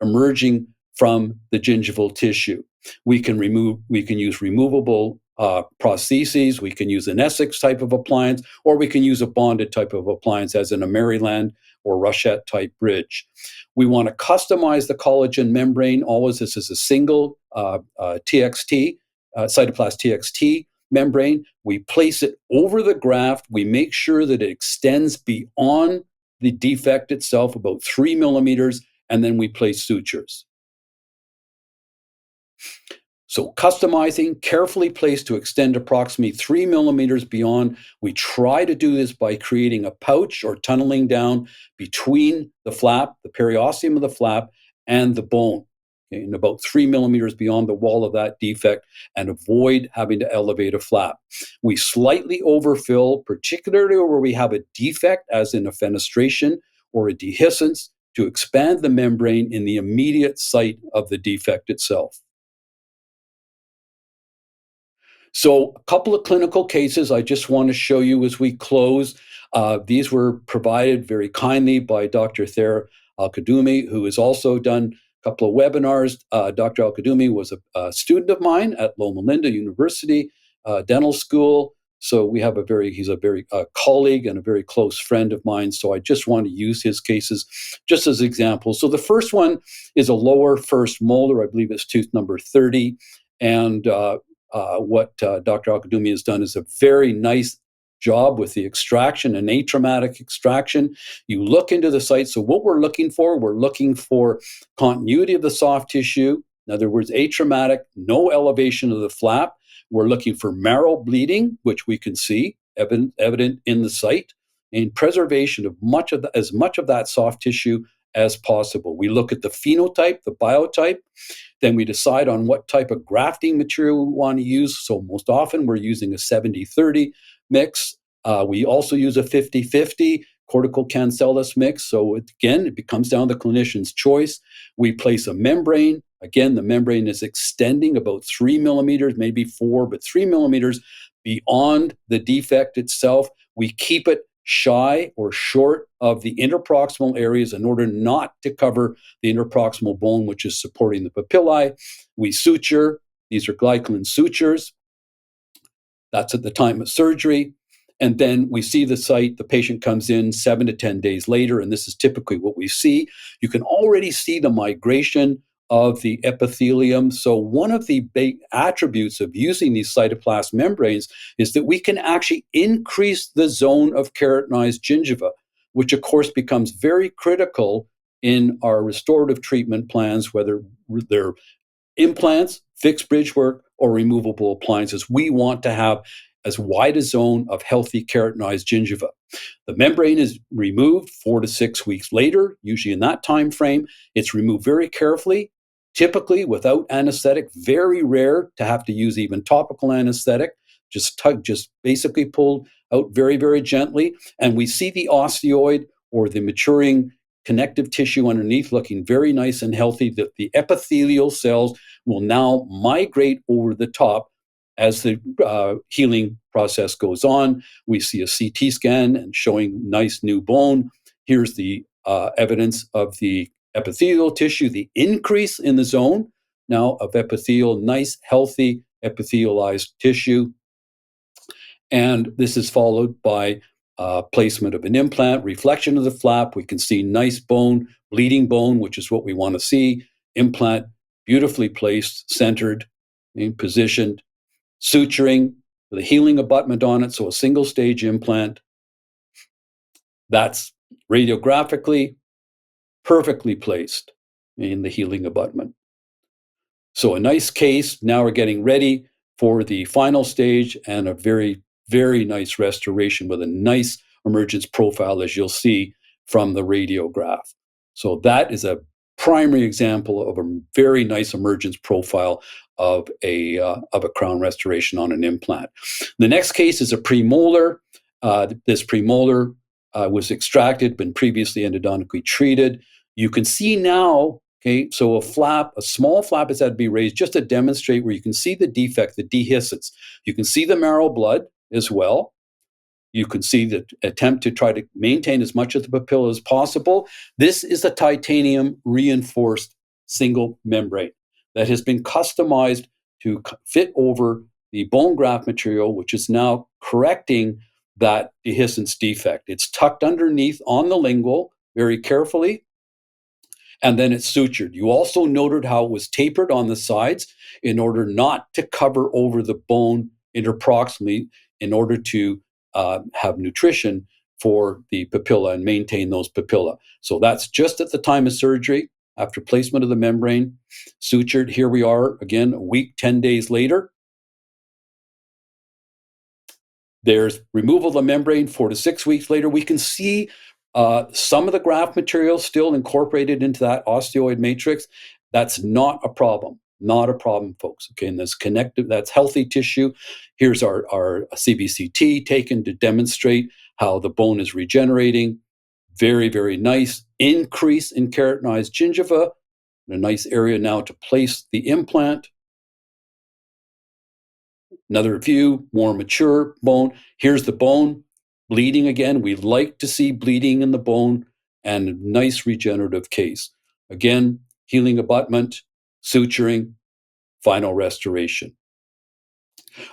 emerging from the gingival tissue. We can use removable prostheses, we can use an Essex type of appliance, or we can use a bonded type of appliance as in a Maryland or Rochette type bridge. We want to customize the collagen membrane. Always, this is a single TXT, Cytoplast TXT membrane. We place it over the graft. We make sure that it extends beyond the defect itself, about 3 millimeters, and then we place sutures. So customizing, carefully placed to extend approximately 3 millimeters beyond. We try to do this by creating a pouch or tunneling down between the flap, the periosteum of the flap, and the bone. okay, and about 3 millimeters beyond the wall of that defect, and avoid having to elevate a flap. We slightly overfill, particularly where we have a defect, as in a fenestration or a dehiscence, to expand the membrane in the immediate site of the defect itself. So, a couple of clinical cases I just want to show you as we close. These were provided very kindly by Dr. Thayer Al-Kaddoumi, who has also done a couple of webinars. Dr. Al-Kaddoumi was a student of mine at Loma Linda University Dental School. So he's a very colleague and a very close friend of mine. So I just want to use his cases just as examples. So the first one is a lower first molar. I believe it's tooth number 30. And what Dr. Al-Kaddoumi has done is a very nice job with the extraction, an atraumatic extraction. You look into the site. So what we're looking for continuity of the soft tissue. In other words, atraumatic, no elevation of the flap. We're looking for marrow bleeding, which we can see evident in the site, and preservation of as much of that soft tissue as possible. We look at the phenotype, the biotype, then we decide on what type of grafting material we want to use. So most often we're using a 70-30 mix. We also use a 50-50 cortical cancellous mix. So it becomes down to the clinician's choice. We place a membrane. Again, the membrane is extending about 3 millimeters, maybe 4, but 3 millimeters beyond the defect itself. We keep it shy or short of the interproximal areas in order not to cover the interproximal bone, which is supporting the papillae. We suture. These are glycolin sutures. That's at the time of surgery. And then we see the site, the patient comes in 7 to 10 days later, and this is typically what we see. You can already see the migration of the epithelium. So one of the big attributes of using these cytoplast membranes is that we can actually increase the zone of keratinized gingiva, which of course becomes very critical in our restorative treatment plans, whether they're implants, fixed bridge work, or removable appliances. We want to have as wide a zone of healthy keratinized gingiva. The membrane is removed 4 to 6 weeks later, usually in that time frame. It's removed very carefully, typically without anesthetic. Very rare to have to use even topical anesthetic. Just basically pulled out very, very gently. And we see the osteoid or the maturing connective tissue underneath looking very nice and healthy. That the epithelial cells will now migrate over the top as the healing process goes on. We see a CT scan and showing nice new bone. Here's the evidence of the epithelial tissue, the increase in the zone now of epithelial, nice, healthy epithelialized tissue. And this is followed by placement of an implant, reflection of the flap. We can see nice bone, bleeding bone, which is what we want to see. Implant beautifully placed, centered, and positioned. Suturing with a healing abutment on it, so a single stage implant. That's radiographically perfectly placed in the healing abutment. So a nice case. Now we're getting ready for the final stage and a very, very nice restoration with a nice emergence profile, as you'll see from the radiograph. So that is a primary example of a very nice emergence profile of a crown restoration on an implant. The next case is a premolar. This premolar was extracted, been previously endodontically treated. You can see now, okay, so a small flap has had to be raised just to demonstrate where you can see the defect, the dehiscence. You can see the marrow blood as well. You can see the attempt to try to maintain as much of the papilla as possible. This is a titanium reinforced single membrane that has been customized to fit over the bone graft material, which is now correcting that dehiscence defect. It's tucked underneath on the lingual very carefully, and then it's sutured. You also noted how it was tapered on the sides in order not to cover over the bone interproximally, in order to have nutrition for the papilla and maintain those papilla. So that's just at the time of surgery, after placement of the membrane, sutured. Here we are again, a week, 10 days later. There's removal of the membrane 4 to 6 weeks later. We can see some of the graft material still incorporated into that osteoid matrix. That's not a problem. Not a problem, folks. Okay, and this connective, that's healthy tissue. Here's our CBCT taken to demonstrate how the bone is regenerating. Very, very nice increase in keratinized gingiva. A nice area now to place the implant. Another view, more mature bone. Here's the bone bleeding again. We like to see bleeding in the bone and a nice regenerative case. Again, healing abutment, suturing, final restoration.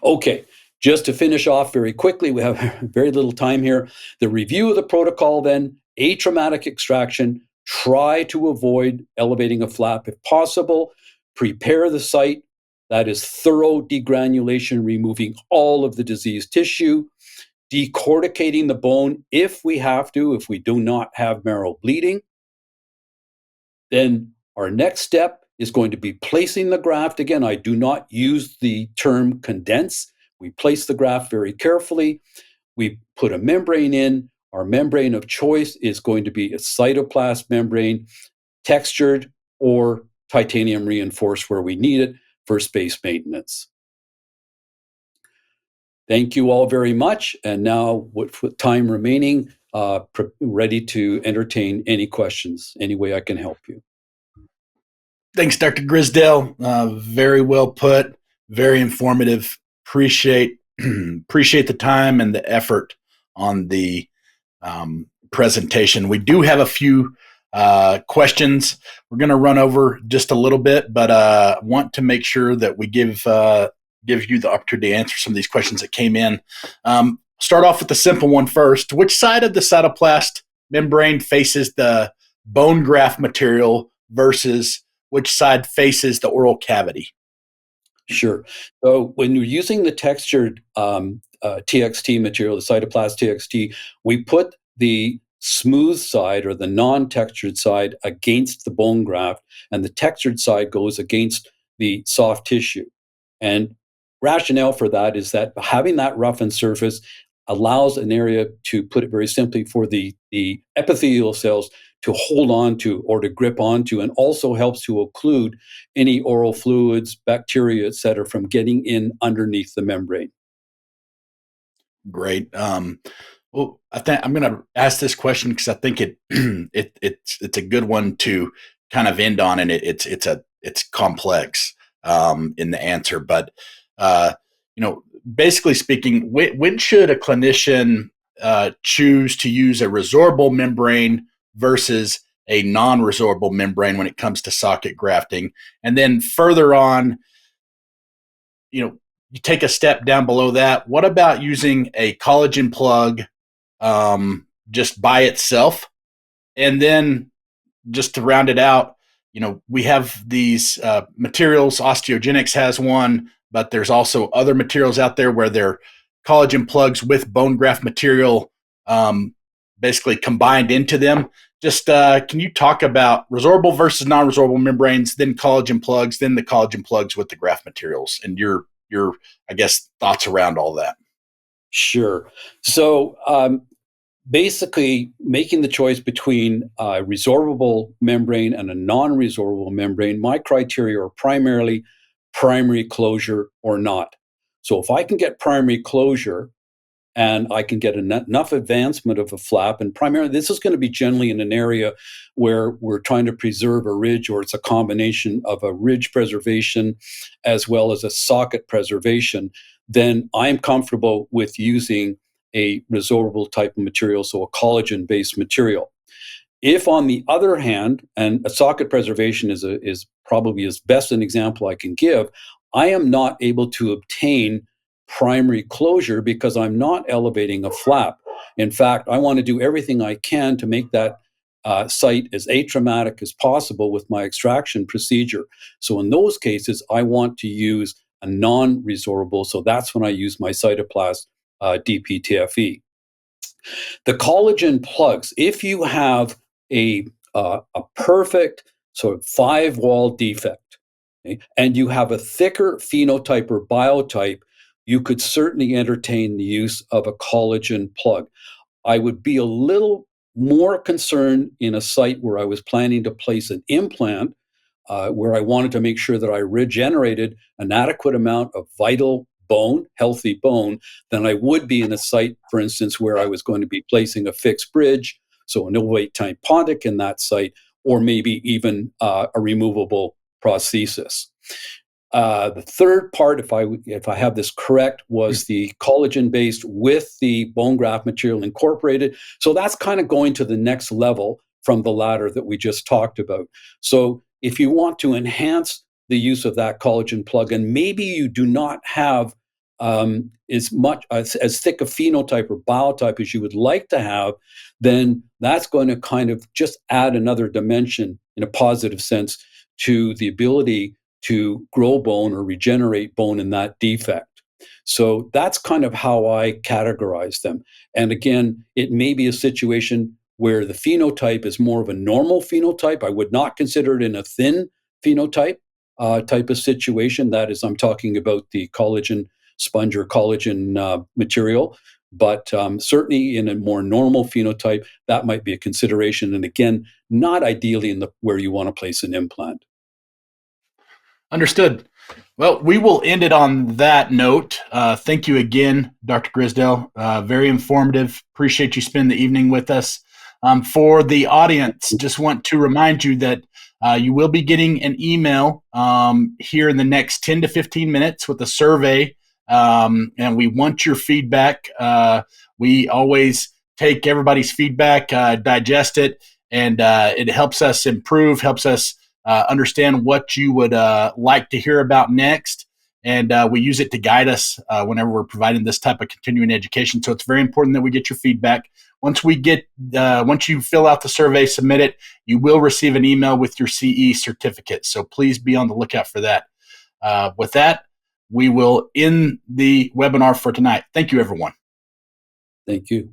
Okay, just to finish off very quickly, we have very little time here. The review of the protocol then, atraumatic extraction, try to avoid elevating a flap if possible, prepare the site, that is thorough degranulation, removing all of the diseased tissue, decorticating the bone if we have to, if we do not have marrow bleeding. Then our next step is going to be placing the graft. Again, I do not use the term condense. We place the graft very carefully. We put a membrane in. Our membrane of choice is going to be a cytoplast membrane, textured or titanium reinforced where we need it for space maintenance. Thank you all very much. And now, with time remaining, ready to entertain any questions, any way I can help you. Thanks, Dr. Grisdale. Very well put, very informative. Appreciate the time and the effort on the presentation. We do have a few questions. We're going to run over just a little bit, but want to make sure that we give you the opportunity to answer some of these questions that came in. Start off with the simple one first. Which side of the cytoplast membrane faces the bone graft material versus which side faces the oral cavity? Sure. So when you're using the textured TXT material, the cytoplast TXT, we put the smooth side or the non-textured side against the bone graft, and the textured side goes against the soft tissue. And rationale for that is that having that roughened surface allows an area, to put it very simply, for the epithelial cells to hold on to or to grip onto, and also helps to occlude any oral fluids, bacteria, et cetera, from getting in underneath the membrane. Great. Well, I think I'm going to ask this question because I think it's a good one to kind of end on, and it's complex in the answer. But basically speaking, when should a clinician choose to use a resorbable membrane versus a non-resorbable membrane when it comes to socket grafting? And then further on, you take a step down below that. What about using a collagen plug just by itself? And then just to round it out, we have these materials. Osteogenics has one, but there's also other materials out there where they're collagen plugs with bone graft material basically combined into them. Just can you talk about resorbable versus non-resorbable membranes, then collagen plugs, then the collagen plugs with the graft materials, and your I guess thoughts around all that? Sure. So basically, making the choice between a resorbable membrane and a non-resorbable membrane, my criteria are primarily primary closure or not. So if I can get primary closure and I can get enough advancement of a flap, and primarily this is going to be generally in an area where we're trying to preserve a ridge, or it's a combination of a ridge preservation as well as a socket preservation, then I'm comfortable with using a resorbable type of material, so a collagen-based material. If, on the other hand, and a socket preservation is probably as best an example I can give, I am not able to obtain primary closure because I'm not elevating a flap. In fact, I want to do everything I can to make that site as atraumatic as possible with my extraction procedure. So in those cases, I want to use a non-resorbable, so that's when I use my cytoplast DPTFE. The collagen plugs, if you have a perfect sort of 5-wall defect, okay, and you have a thicker phenotype or biotype, you could certainly entertain the use of a collagen plug. I would be a little more concerned in a site where I was planning to place an implant, where I wanted to make sure that I regenerated an adequate amount of vital bone, healthy bone, than I would be in a site, for instance, where I was going to be placing a fixed bridge, so an ovate type pontic in that site, or maybe even a removable prosthesis. The third part, if I have this correct, was the collagen based with the bone graft material incorporated. So that's kind of going to the next level from the ladder that we just talked about. So if you want to enhance the use of that collagen plug-in, maybe you do not have as thick a phenotype or biotype as you would like to have, then that's going to kind of just add another dimension in a positive sense to the ability to grow bone or regenerate bone in that defect. So that's kind of how I categorize them. And again, it may be a situation where the phenotype is more of a normal phenotype. I would not consider it in a thin phenotype type of situation. That is, I'm talking about the collagen sponge or collagen material. But certainly in a more normal phenotype, that might be a consideration. And again, not ideally in where you want to place an implant. Understood. Well, we will end it on that note. Thank you again, Dr. Grisdale. Very informative. Appreciate you spending the evening with us. For the audience, just want to remind you that you will be getting an email here in the next 10 to 15 minutes with a survey, and we want your feedback. We always take everybody's feedback, digest it, and it helps us improve, helps us understand what you would like to hear about next. And we use it to guide us whenever we're providing this type of continuing education. So it's very important that we get your feedback. Once you fill out the survey, submit it, you will receive an email with your CE certificate. So please be on the lookout for that. With that, we will end the webinar for tonight. Thank you, everyone. Thank you.